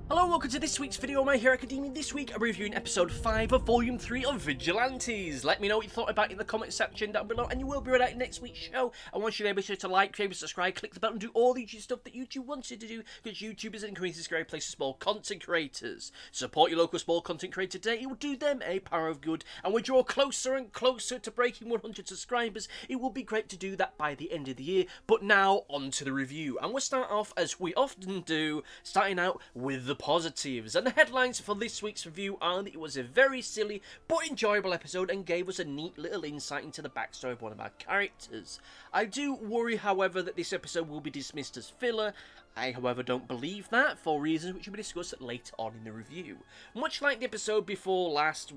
Hello and welcome to this week's video of My Hero Academia. This week I'm reviewing episode 5 of volume 3 of Vigilantes. Let me know what you thought about it in the comment section down below, and you will be right out in next week's show. I want you to be sure to like, favorite, subscribe, click the bell and do all the YouTube stuff that YouTube wants you to do, because YouTube is an increasingly scary place for small content creators. Support your local small content creator today, it will do them a power of good, and we draw closer and closer to breaking 100 subscribers. It will be great to do that by the end of the year. But now on to the review, and we'll start off as we often do, starting out with the positives. And the headlines for this week's review are that it was a very silly but enjoyable episode and gave us a neat little insight into the backstory of one of our characters. I do worry, however, that this episode will be dismissed as filler. I, however, don't believe that, for reasons which will be discussed later on in the review. Much like the episode before last,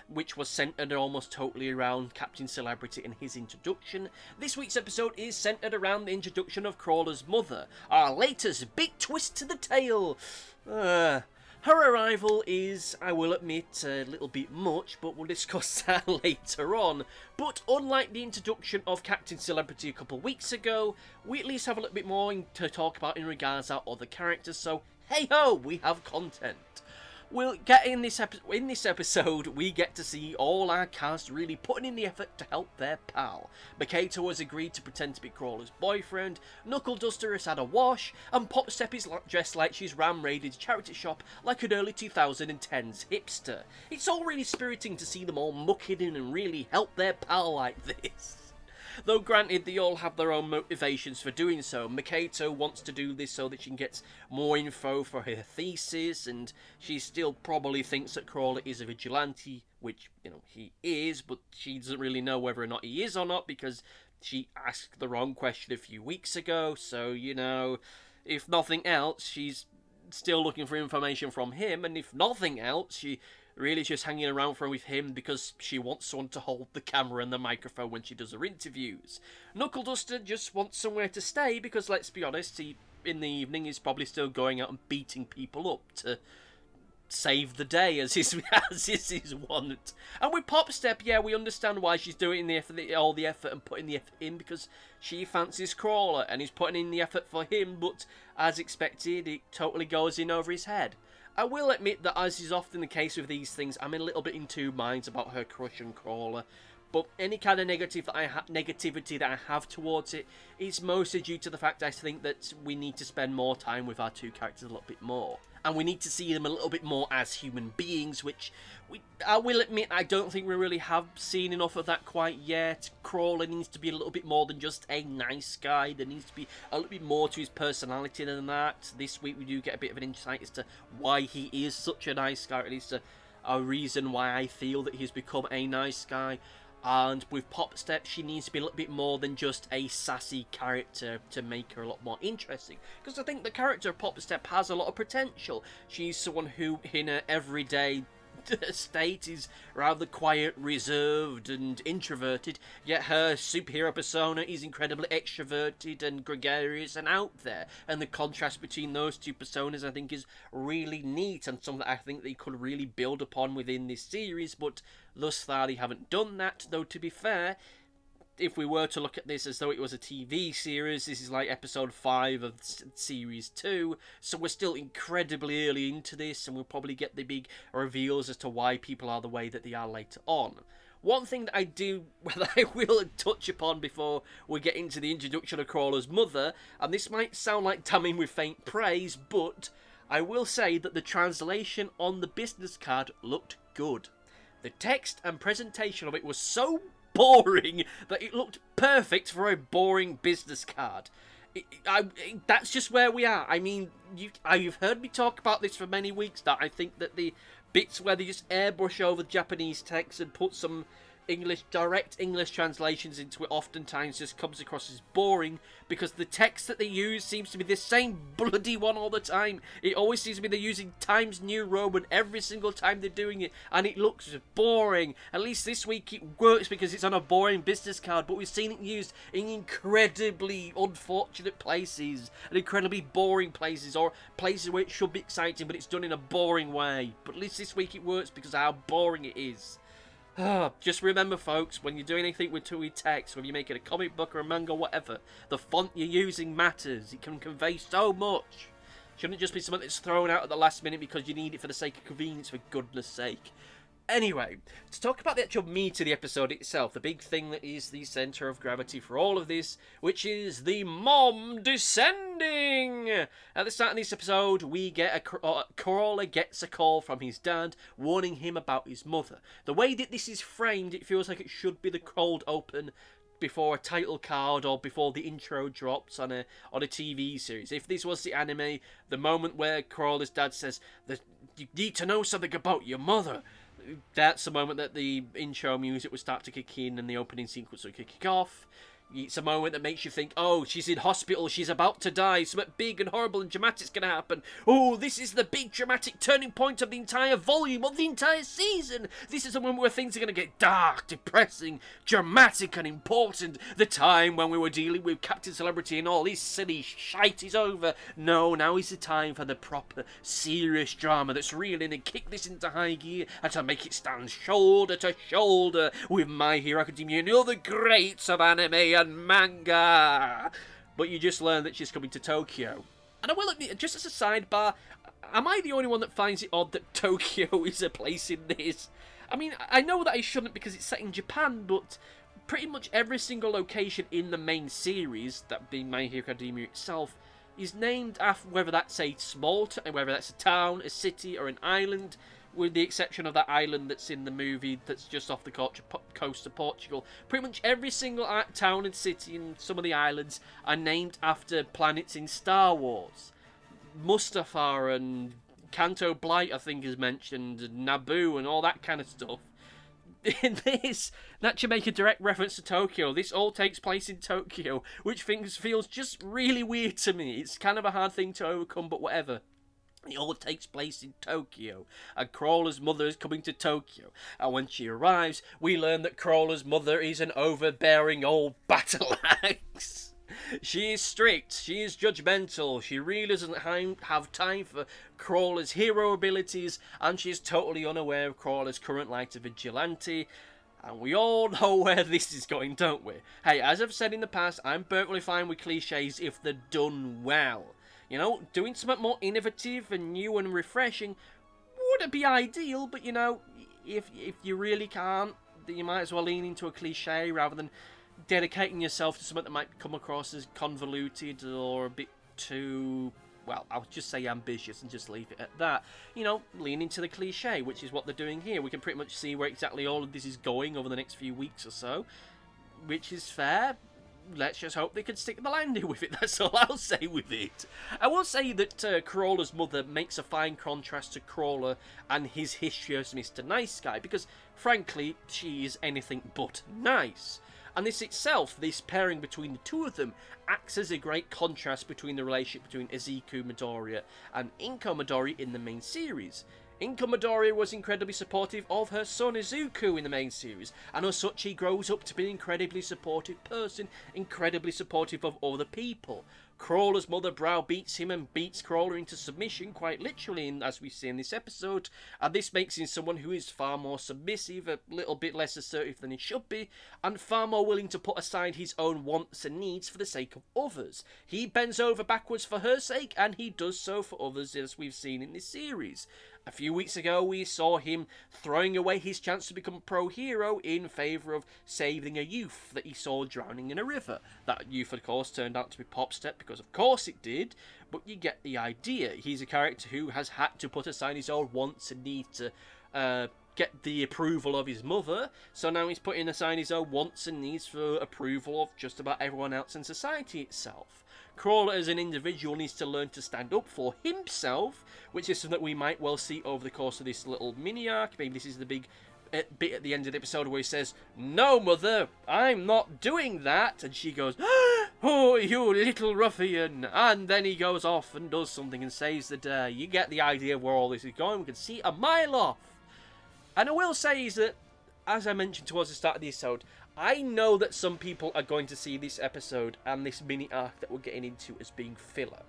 which was centred almost totally around Captain Celebrity and his introduction, this week's episode is centred around the introduction of Crawler's mother, our latest big twist to the tale. Her arrival is, I will admit, a little bit much, but we'll discuss that later on. But unlike the introduction of Captain Celebrity a couple of weeks ago, we at least have a little bit more to talk about in regards to our other characters, so hey ho, we have content. We'll get in this episode, we get to see all our cast really putting in the effort to help their pal. Mikato has agreed to pretend to be Crawler's boyfriend, Knuckle Duster has had a wash, and Popstep is dressed like she's ram-raided a charity shop like an early 2010s hipster. It's all really spiriting to see them all mucking in and really help their pal like this. Though granted, they all have their own motivations for doing so. Mikato wants to do this so that she can get more info for her thesis, and she still probably thinks that Crawler is a vigilante, which, you know, he is, but she doesn't really know whether or not he is or not, because she asked the wrong question a few weeks ago, so, you know, if nothing else, she's still looking for information from him, and if nothing else, she really just hanging around with him because she wants someone to hold the camera and the microphone when she does her interviews. Knuckle Duster just wants somewhere to stay because, let's be honest, he, in the evening, is probably still going out and beating people up to save the day, as is his want. And with Popstep, yeah, we understand why she's doing all the effort and putting the effort in, because she fancies Crawler and is putting in the effort for him, but as expected, it totally goes in over his head. I will admit that, as is often the case with these things, I'm a little bit in two minds about her crush on Crawler, but any kind of negativity that I have towards it is mostly due to the fact I think that we need to spend more time with our two characters a little bit more. And we need to see them a little bit more as human beings, which I will admit I don't think we really have seen enough of that quite yet. Crawler needs to be a little bit more than just a nice guy. There needs to be a little bit more to his personality than that. This week we do get a bit of an insight as to why he is such a nice guy, at least a reason why I feel that he's become a nice guy. And with Popstep, she needs to be a little bit more than just a sassy character to make her a lot more interesting. Because I think the character of Popstep has a lot of potential. She's someone who, in her everyday state, is rather quiet, reserved, and introverted, yet her superhero persona is incredibly extroverted and gregarious and out there. And the contrast between those two personas, I think, is really neat, and something that I think they could really build upon within this series, but thus far they haven't done that. Though, to be fair, if we were to look at this as though it was a TV series, this is like episode 5 of series 2, so we're still incredibly early into this, and we'll probably get the big reveals as to why people are the way that they are later on. One thing that I will touch upon before we get into the introduction of Crawler's mother, and this might sound like damning with faint praise, but I will say that the translation on the business card looked good. The text and presentation of it was so boring that it looked perfect for a boring business card. That's just where we are. I mean, you've heard me talk about this for many weeks now. I think that the bits where they just airbrush over the Japanese text and put some direct English translations into it oftentimes just comes across as boring, because the text that they use seems to be the same bloody one all the time. It always seems to be they're using Times New Roman every single time they're doing it, and it looks boring. At least this week it works because it's on a boring business card, but we've seen it used in incredibly unfortunate places and incredibly boring places, or places where it should be exciting but it's done in a boring way. But at least this week it works because of how boring it is. Just remember, folks, when you're doing anything with text, whether you're making a comic book or a manga, whatever, the font you're using matters. It can convey so much. Shouldn't just be something that's thrown out at the last minute because you need it for the sake of convenience, for goodness sake. Anyway, to talk about the actual meat of the episode itself, the big thing that is the centre of gravity for all of this, which is the mom descending! At the start of this episode, we get Crawler gets a call from his dad, warning him about his mother. The way that this is framed, it feels like it should be the cold open before a title card or before the intro drops on a TV series. If this was the anime, the moment where Crawler's dad says that you need to know something about your mother, that's the moment that the intro music would start to kick in and the opening sequence would kick off. It's a moment that makes you think, oh, she's in hospital, she's about to die, something big and horrible and dramatic's going to happen. Oh, this is the big dramatic turning point of the entire volume, of the entire season. This is the moment where things are going to get dark, depressing, dramatic and important. The time when we were dealing with Captain Celebrity and all this silly shite is over. No, now is the time for the proper, serious drama that's really going to kick this into high gear and to make it stand shoulder to shoulder with My Hero Academia and all the greats of anime and manga. But you just learn that she's coming to Tokyo. And I will admit, just as a sidebar, am I the only one that finds it odd that Tokyo is a place in this? I mean, I know that I shouldn't because it's set in Japan, but pretty much every single location in the main series, that being My Hero Academia itself, is named after whether that's a whether that's a town, a city, or an island, with the exception of that island that's in the movie that's just off the coast of Portugal. Pretty much every single town and city and some of the islands are named after planets in Star Wars. Mustafar and Canto Blight, I think, is mentioned, and Naboo and all that kind of stuff. In this, that should make a direct reference to Tokyo. This all takes place in Tokyo, which feels just really weird to me. It's kind of a hard thing to overcome, but whatever. It all takes place in Tokyo, and Crawler's mother is coming to Tokyo. And when she arrives, we learn that Crawler's mother is an overbearing old battleaxe. She is strict, she is judgmental, she really doesn't have time for Crawler's hero abilities, and she is totally unaware of Crawler's current life as a vigilante. And we all know where this is going, don't we? Hey, as I've said in the past, I'm perfectly fine with cliches if they're done well. You know, doing something more innovative and new and refreshing would be ideal, but you know, if you really can't, then you might as well lean into a cliche rather than dedicating yourself to something that might come across as convoluted or a bit too, well, I'll just say ambitious and just leave it at that. You know, lean into the cliche, which is what they're doing here. We can pretty much see where exactly all of this is going over the next few weeks or so, which is fair. Let's just hope they can stick the landing with it. That's all I'll say with it. I will say that Crawler's mother makes a fine contrast to Crawler and his history as Mr. Nice Guy, because, frankly, she is anything but nice. And this itself, this pairing between the two of them, acts as a great contrast between the relationship between Ezeku Midoriya and Inko Midoriya in the main series. Inko Midoriya was incredibly supportive of her son Izuku in the main series, and as such he grows up to be an incredibly supportive person, incredibly supportive of other people. Crawler's mother browbeats him and beats Crawler into submission, quite literally, as we see in this episode, and this makes him someone who is far more submissive, a little bit less assertive than he should be, and far more willing to put aside his own wants and needs for the sake of others. He bends over backwards for her sake, and he does so for others, as we've seen in this series. A few weeks ago, we saw him throwing away his chance to become a pro-hero in favour of saving a youth that he saw drowning in a river. That youth, of course, turned out to be Popstep, because of course it did, but you get the idea. He's a character who has had to put aside his own wants and needs to get the approval of his mother, so now he's putting aside his own wants and needs for approval of just about everyone else in society itself. Crawler as an individual needs to learn to stand up for himself, which is something that we might well see over the course of this little mini-arc. Maybe this is the big bit at the end of the episode where he says, "No, mother, I'm not doing that," and she goes, "Oh, you little ruffian," and then he goes off and does something and saves the day. You get the idea of where all this is going. We can see a mile off. And I will say is that, as I mentioned towards the start of the episode, I know that some people are going to see this episode and this mini-arc that we're getting into as being filler.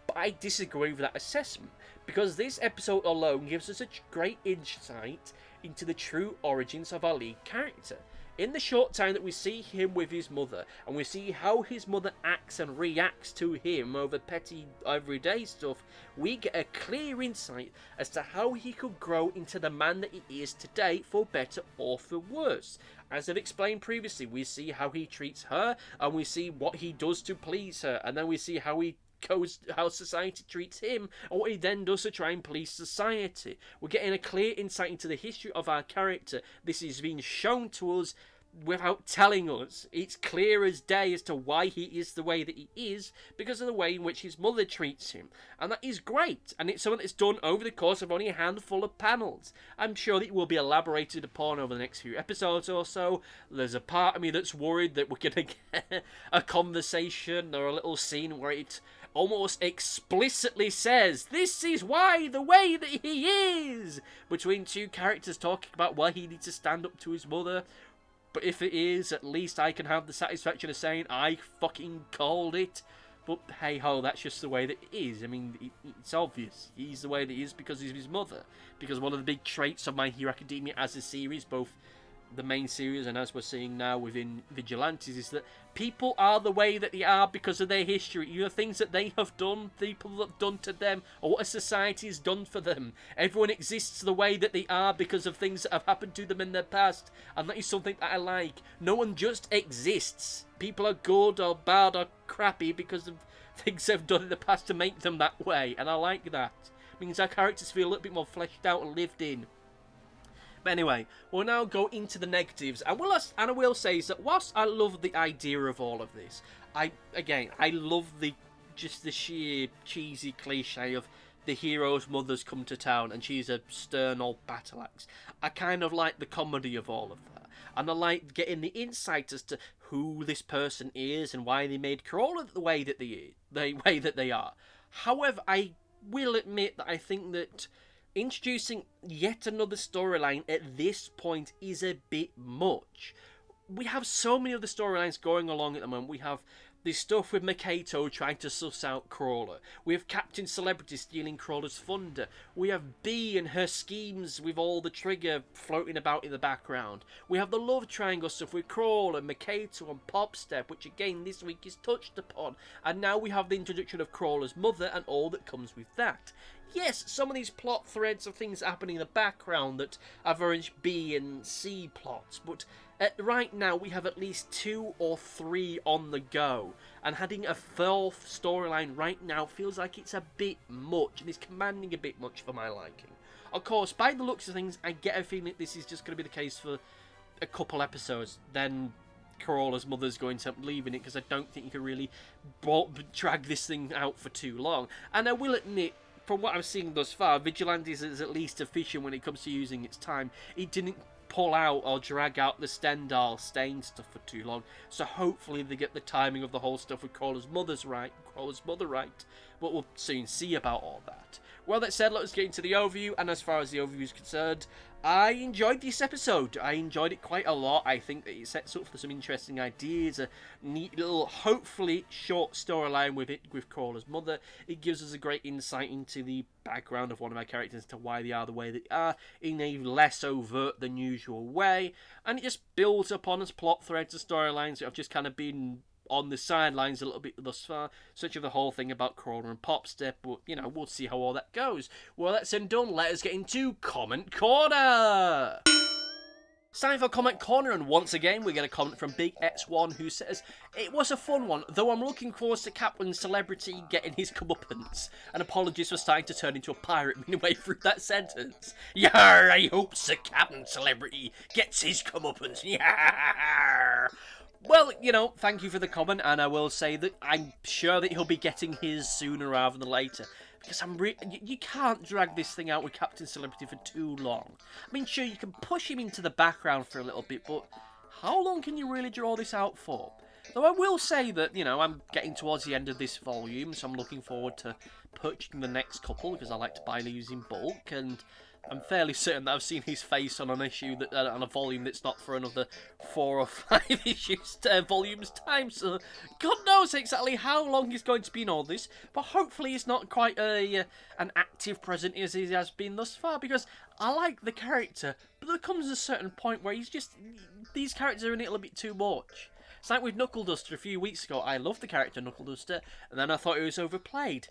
But I disagree with that assessment, because this episode alone gives us a great insight into the true origins of our lead character. in the short time that we see him with his mother, and we see how his mother acts and reacts to him over petty everyday stuff, we get a clear insight as to how he could grow into the man that he is today, for better or for worse. As I've explained previously, we see how he treats her, and we see what he does to please her, and then we see how society treats him, and what he then does to try and please society. We're getting a clear insight into the history of our character. This is being shown to us without telling us. It's clear as day as to why he is the way that he is, because of the way in which his mother treats him. And that is great, and it's something that's done over the course of only a handful of panels. I'm sure that it will be elaborated upon over the next few episodes or so. There's a part of me that's worried that we're going to get a conversation or a little scene where it almost explicitly says, this is why the way that he is, between two characters talking about why he needs to stand up to his mother. But if it is, at least I can have the satisfaction of saying I fucking called it. But hey ho, that's just the way that it is. I mean, it's obvious. He's the way that he is because he's his mother. Because one of the big traits of My Hero Academia as a series, both the main series and as we're seeing now within Vigilantes, is that people are the way that they are because of their history. You know, things that they have done, people have done to them, or what a society has done for them. Everyone exists the way that they are because of things that have happened to them in their past, and that is something that I like. No one just exists. People are good or bad or crappy because of things they've done in the past to make them that way, and I like that. It means our characters feel a little bit more fleshed out and lived in. But anyway, we'll now go into the negatives. And I will say is that whilst I love the idea of all of this, I love the sheer cheesy cliche of the hero's mother's come to town and she's a stern old battleaxe. I kind of like the comedy of all of that. And I like getting the insight as to who this person is and why they made Crawler the way that they are. However, I will admit that I think that introducing yet another storyline at this point is a bit much. We have so many other storylines going along at the moment. We have this stuff with Makato trying to suss out Crawler. We have Captain Celebrity stealing Crawler's thunder. We have Bee and her schemes with all the trigger floating about in the background. We have the love triangle stuff with Crawler, Makato and Popstep, which again this week is touched upon. And now we have the introduction of Crawler's mother and all that comes with that. Yes, some of these plot threads are things happening in the background that are very much B and C plots, but right now we have at least 2 or 3 on the go, and having a 4th storyline right now feels like it's a bit much, and is commanding a bit much for my liking. Of course, by the looks of things, I get a feeling that this is just going to be the case for a couple episodes, then Crawler's mother's going to end up leaving it, because I don't think you can really drag this thing out for too long. And I will admit, from what I've seen thus far, Vigilantes is at least efficient when it comes to using its time. It didn't pull out or drag out the Stendhal stain stuff for too long, so hopefully they get the timing of the whole stuff with Crawler's mother right, but we'll soon see about all that. Well, that said, let's get into the overview, and as far as the overview is concerned, I enjoyed this episode. I enjoyed it quite a lot. I think that it sets up for some interesting ideas, a neat little, hopefully, short storyline with Crawler's mother. It gives us a great insight into the background of one of our characters, to why they are the way they are, in a less overt than usual way, and it just builds upon us plot threads and storylines that have just kind of been on the sidelines a little bit thus far, such as the whole thing about Crawler and Popstep, but, you know, we'll see how all that goes. Well, that's done, let us get into Comment Corner! It's time for Comment Corner, and once again we get a comment from Big X1 who says, "It was a fun one, though I'm looking forward to Captain Celebrity getting his comeuppance." And apologies for starting to turn into a pirate midway through that sentence. Yar, I hope Sir Captain Celebrity gets his comeuppance. Yar! Well, you know, thank you for the comment, and I will say that I'm sure that he'll be getting his sooner rather than later. Because you can't drag this thing out with Captain Celebrity for too long. I mean, sure, you can push him into the background for a little bit, but how long can you really draw this out for? Though I will say that, you know, I'm getting towards the end of this volume, so I'm looking forward to purchasing the next couple, because I like to buy these in bulk, and I'm fairly certain that I've seen his face on an issue that on a volume that's not for another 4 or 5 issues volumes time. So God knows exactly how long he's going to be in all this, but hopefully he's not quite an active present as he has been thus far. Because I like the character, but there comes a certain point where these characters are in it a little bit too much. It's like with Knuckle Duster a few weeks ago. I loved the character Knuckle Duster, and then I thought he was overplayed.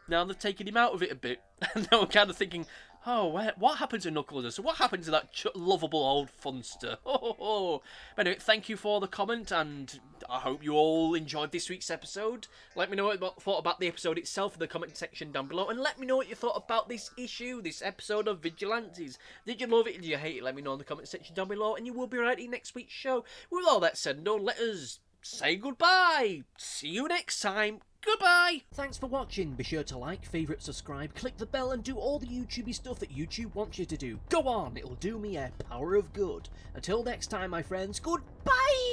Now they've taken him out of it a bit, and now I'm kind of thinking, oh, what happened to Knuckle Duster? What happened to that lovable old funster? But anyway, thank you for the comment, and I hope you all enjoyed this week's episode. Let me know what you thought about the episode itself in the comment section down below, and let me know what you thought about this issue, this episode of Vigilantes. Did you love it? Did you hate it? Let me know in the comment section down below, and you will be right in next week's show. With all that said and done, let us say goodbye. See you next time. Goodbye! Thanks for watching. Be sure to like, favourite, subscribe, click the bell and do all the YouTubey stuff that YouTube wants you to do. Go on, it'll do me a power of good. Until next time, my friends, goodbye!